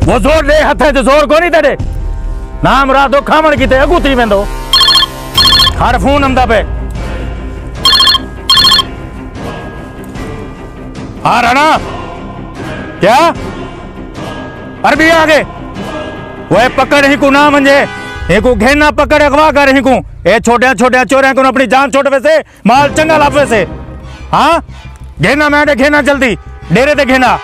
वो जोर दे हथ जो जोर को नहीं तेरे नाम रातो खावण की ते अगू थी वेंदो हर फोन हमदा पे हाँ राणा क्या अरबी आगे वो पकड़ ही को ना मंजे ही को घेना पकड़ अगवा कर ही को ए छोटे छोटे चोरे को अपनी जान छोड़ वैसे माल चंगा लाभ वैसे हाँ घेना मैं घेना जल्दी डेरे ते घेना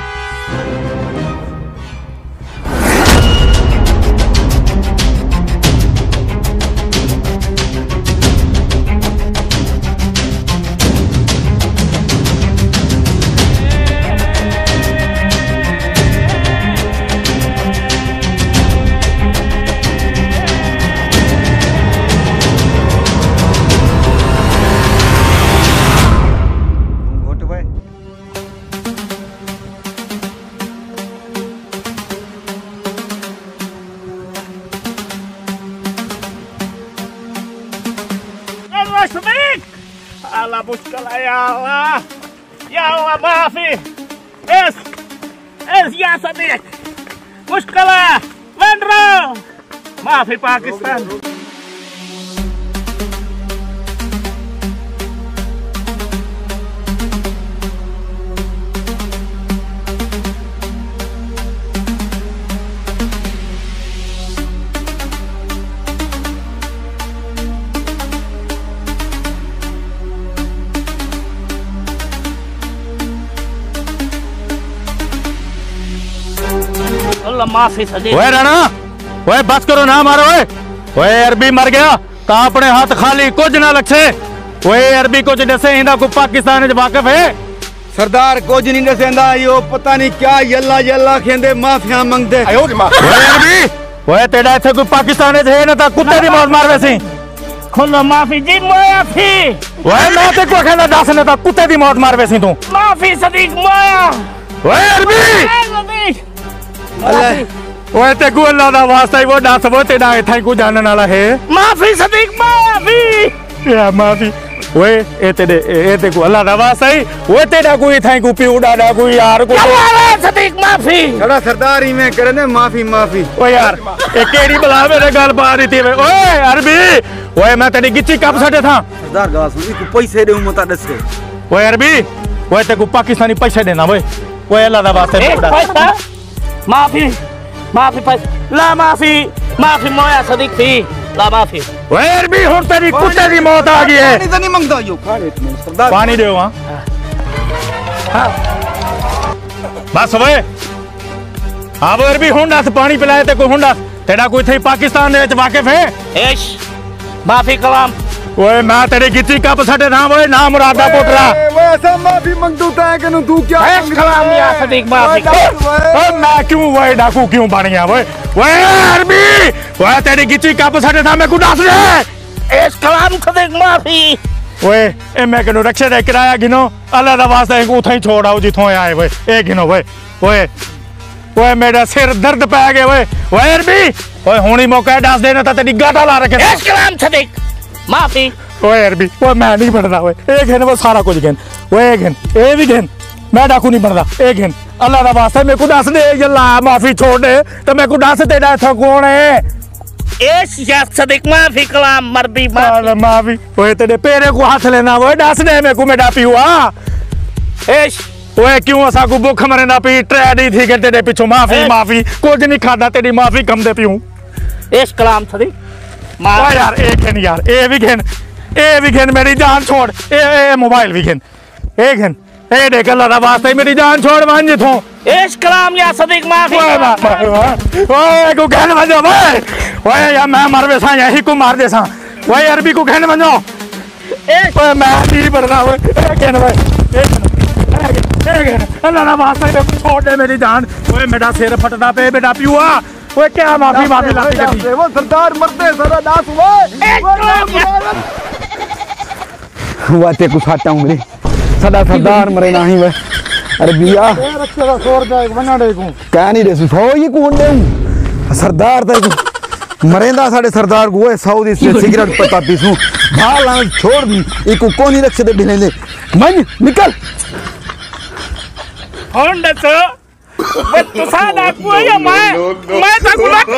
Allah muskala ya Allah maafi es ya Sadiq muskala Vendra maafi Pakistan माफी सदी ओए राणा ओए बस करो ना मारो ओए अरबी मर गया का अपने हाथ खाली कुछ ना लक्षे ओए अरबी कुछ दसे इंदा को पाकिस्तान च वाकिफ है सरदार कुछ नहीं दसेंदा यो पता नहीं क्या यल्ला यल्ला खेंदे माफिया मंगदे ओए अरबी ओए तेरा इथे कोई पाकिस्तान च है ना ता कुत्ते दी मौत मार वैसी खोलो माफी जी माफी ओए मैं ते को कहना दस ने ता कुत्ते दी मौत मार वैसी तू माफी सदीक माया ओए अरबी ओए ते को अल्लाह दा वास्ता ही वो दस वो तेरा इथे को जानन वाला है माफी सदीक माफी या माफी ओए ए ते को अल्लाह दा वास्ता ही वो तेरा कोई इथे को पी उड़ाड़ा कोई यार को सदीक माफी थोड़ा सरदार ही में करे ने माफी माफी ओ यार ए केड़ी बला मेरे गल पा रही थी ओए अरबी ओए मैं तेरी गिच्ची कब सटे था सरदार गा सुनी को पैसे देऊ मता दसे ओए अरबी ओए ते को पाकिस्तानी पैसे देना ओए अल्लाह दा वास्ता माफी माफी ला माफी मोया सदीक थी ला माफी ओए अरबी हुन तेरी कुत्ते दी मौत आ गई है पानी तो नहीं मांगदा यो खाने सरदार पानी देओ हां बस ओए अब अरबी हुन दस पानी पिलाए ते को हुन दस तेरा कोई थे पाकिस्तान दे विच वाकिफ है एश माफी कलाम ओए मैं तेरी गिच्ची कप सटे ना ओए ना मुरादा पोटरा ओए ऐसा माफी मंगदू ता के नु तू क्या एश कलाम या सदीक माफी ओए मैं क्यों ओए डाकू क्यों बन गया ओए अरबी ओए तेरी गिच्ची कप सटे था मैं को दस दे एश कलाम सदीक माफी ओए ए मैं कनो रक्षे दे किराया गिनो अल्लाह दा वास्ता इनको उठा ही छोड़ आओ जिथों आए ओए ए गिनो ओए मेरा सिर दर्द पै गए ओए अरबी ओए हुनी मौका दस देना ता तेरी गाटा ला रखे एश कलाम सदीक माफी ओए अरबी ओए मैं नहीं बनदा ओए ए घेन वो सारा कुछ घेन ओए घेन ए भी घेन मैं डाकू नहीं बनदा ए घेन अल्लाह दा वास्ता मेरे को दस दे यल्ला माफी छोड़ दे तो मेरे को दस तेरा इथा कौन है एश या सदीक माफी कलाम मर्दी माफी ओए तेरे पेरे को हाथ लेना ओए दस दे मेरे को मेरा पियुआ एश ओए क्यों असा को भूख मरना पी ट्रेडी थी के तेरे पीछे माफी कुछ नहीं खाता तेरी माफी कम दे पियूं एश कलाम सदीक मार यार ए भी घेन मेरी जान छोड़ ए मोबाइल भी घेन ए देख अल्लाह दा वास्ता मेरी जान छोड़ मान जिथों एश कलाम या सदीक माफी ओए को घेन वजो ओए या मैं मर वेसा यही को मार देसा ओए अरबी को घेन वजो ओए मैं नहीं बनना ओए घेन अल्लाह दा वास्ता छोड़ दे मेरी जान ओए मेरा सिर फटदा पे बेटा पियुआ ओए क्या माफी लाती करती वो सरदार मरते सारा दास हुआ ते कुछ हटा उंगली सदा सरदार मरे नहीं वे अरे बिया रक्षा दा 100 रुपया बना दे को क्या नहीं दे 100 ये कौन दे सरदार ते मरेंदा साडे सरदार को 100 दी सिगरेट पता पीसू भाल छोड़ दी इको कोनी रक्षे दे ढिले मन निकल कौन दस तो सादा डाकू है या मैं डाकू लग